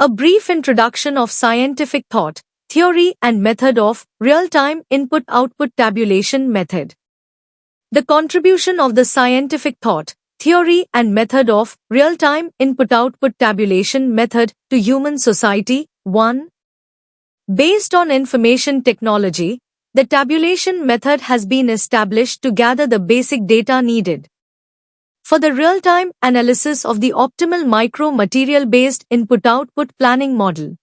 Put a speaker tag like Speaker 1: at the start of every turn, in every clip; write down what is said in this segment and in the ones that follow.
Speaker 1: A brief introduction of scientific thought, theory and method of real-time input-output tabulation method. The contribution of the scientific thought, theory and method of real-time input-output tabulation method to human society. 1. Based on information technology, the tabulation method has been established to gather the basic data needed for the real-time analysis of the optimal micro-material-based input-output planning model.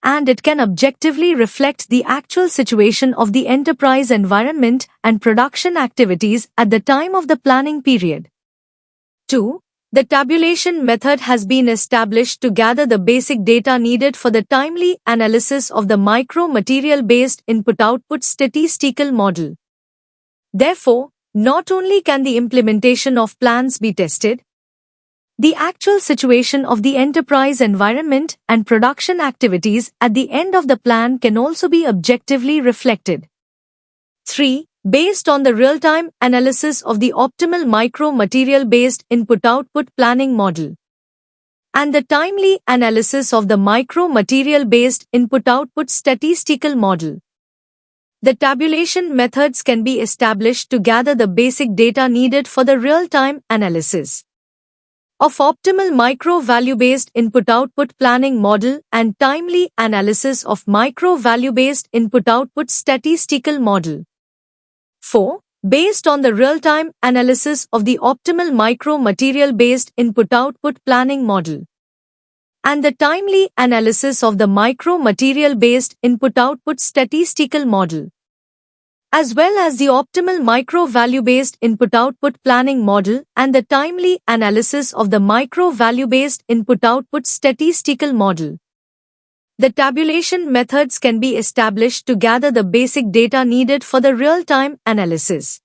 Speaker 1: And it can objectively reflect the actual situation of the enterprise environment and production activities at the time of the planning period. 2. The tabulation method has been established to gather the basic data needed for the timely analysis of the micro-material-based input-output statistical model. Therefore, not only can the implementation of plans be tested, the actual situation of the enterprise environment and production activities at the end of the plan can also be objectively reflected. 3. Based on the real-time analysis of the optimal micro-material-based input-output planning model and the timely analysis of the micro-material-based input-output statistical model, the tabulation methods can be established to gather the basic data needed for the real-time analysis of optimal micro-value-based input-output planning model and timely analysis of micro-value-based input-output statistical model. 4. Based on the real-time analysis of the optimal micro-material-based input-output planning model and the timely analysis of the micro-material-based input-output statistical model, as well as the optimal micro-value-based input-output planning model and the timely analysis of the micro-value-based input-output statistical model, the tabulation methods can be established to gather the basic data needed for the real-time analysis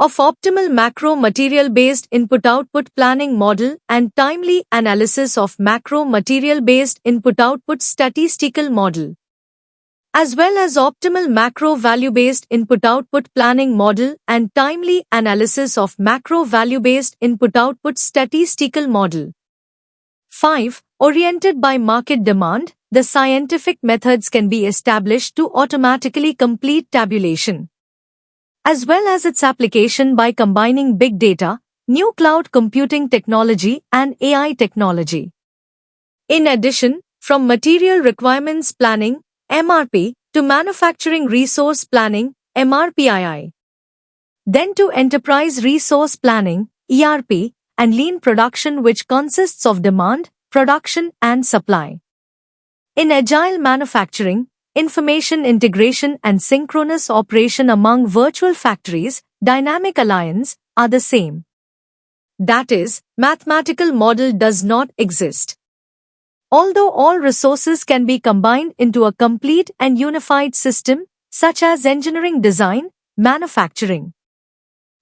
Speaker 1: of optimal macro-material-based input-output planning model and timely analysis of macro-material-based input-output statistical model, as well as optimal macro-value-based input-output planning model and timely analysis of macro-value-based input-output statistical model. 5. Oriented by market demand, the scientific methods can be established to automatically complete tabulation, as well as its application by combining big data, new cloud computing technology and AI technology. In addition, from material requirements planning, MRP, to manufacturing resource planning, MRPII, then to enterprise resource planning, ERP, and lean production, which consists of demand, production and supply. In agile manufacturing, information integration and synchronous operation among virtual factories, dynamic alliance, are the same. That is, mathematical model does not exist. Although all resources can be combined into a complete and unified system, such as engineering design, manufacturing,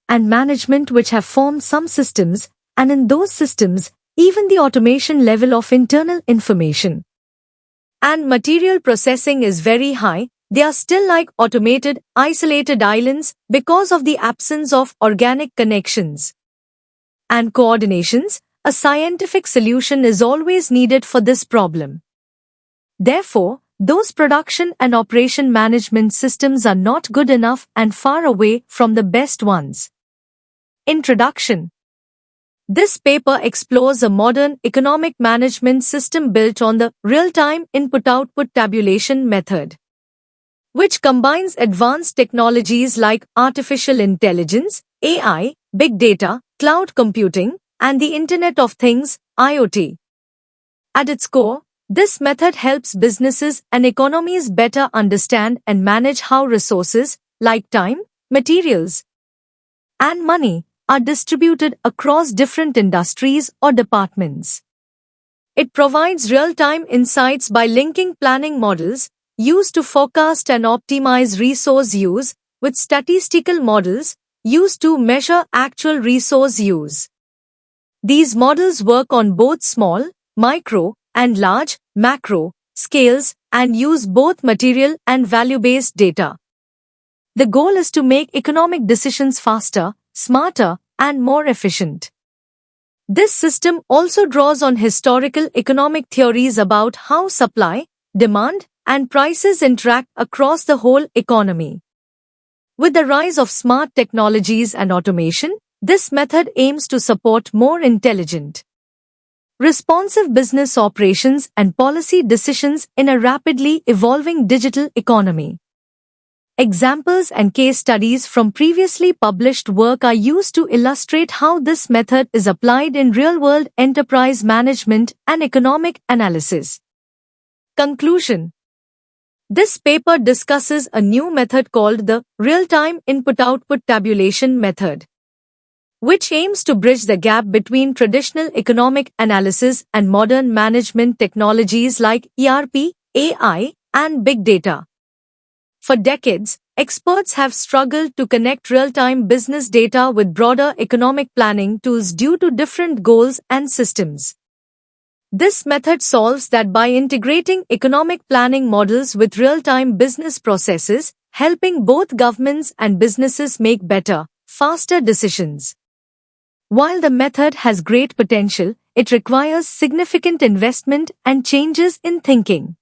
Speaker 1: and management, which have formed some systems, and in those systems, even the automation level of internal information and material processing is very high, they are still like automated, isolated islands because of the absence of organic connections and coordinations. A scientific solution is always needed for this problem. Therefore, those production and operation management systems are not good enough and far away from the best ones. Introduction. This paper explores a modern economic management system built on the real-time input-output tabulation method, which combines advanced technologies like artificial intelligence, AI, big data, cloud computing, and the Internet of Things, IoT. At its core, this method helps businesses and economies better understand and manage how resources, like time, materials, and money, are distributed across different industries or departments. It provides real-time insights by linking planning models used to forecast and optimize resource use with statistical models used to measure actual resource use. These models work on both small, micro, and large, macro, scales and use both material and value-based data. The goal is to make economic decisions faster, smarter, and more efficient. This system also draws on historical economic theories about how supply, demand, and prices interact across the whole economy. With the rise of smart technologies and automation, this method aims to support more intelligent, responsive business operations and policy decisions in a rapidly evolving digital economy. Examples and case studies from previously published work are used to illustrate how this method is applied in real-world enterprise management and economic analysis. Conclusion. This paper discusses a new method called the real-time input-output tabulation method, which aims to bridge the gap between traditional economic analysis and modern management technologies like ERP, AI, and big data. For decades, experts have struggled to connect real-time business data with broader economic planning tools due to different goals and systems. This method solves that by integrating economic planning models with real-time business processes, helping both governments and businesses make better, faster decisions. While the method has great potential, it requires significant investment and changes in thinking.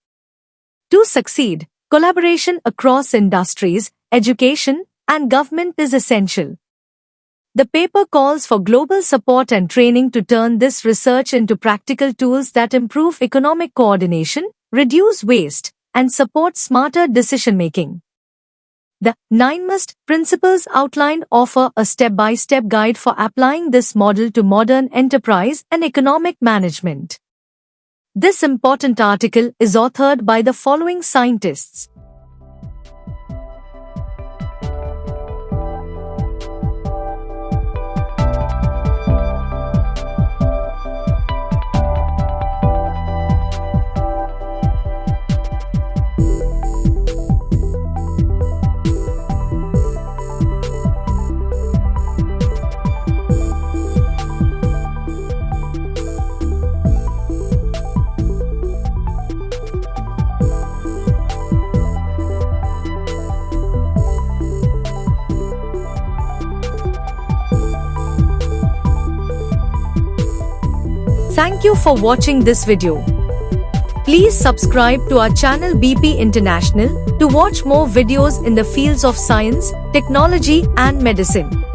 Speaker 1: To succeed, collaboration across industries, education, and government is essential. The paper calls for global support and training to turn this research into practical tools that improve economic coordination, reduce waste, and support smarter decision-making. The 9 Must principles outlined offer a step-by-step guide for applying this model to modern enterprise and economic management. This important article is authored by the following scientists: Thank you for watching this video. Please subscribe to our channel BP International to watch more videos in the fields of science, technology, and medicine.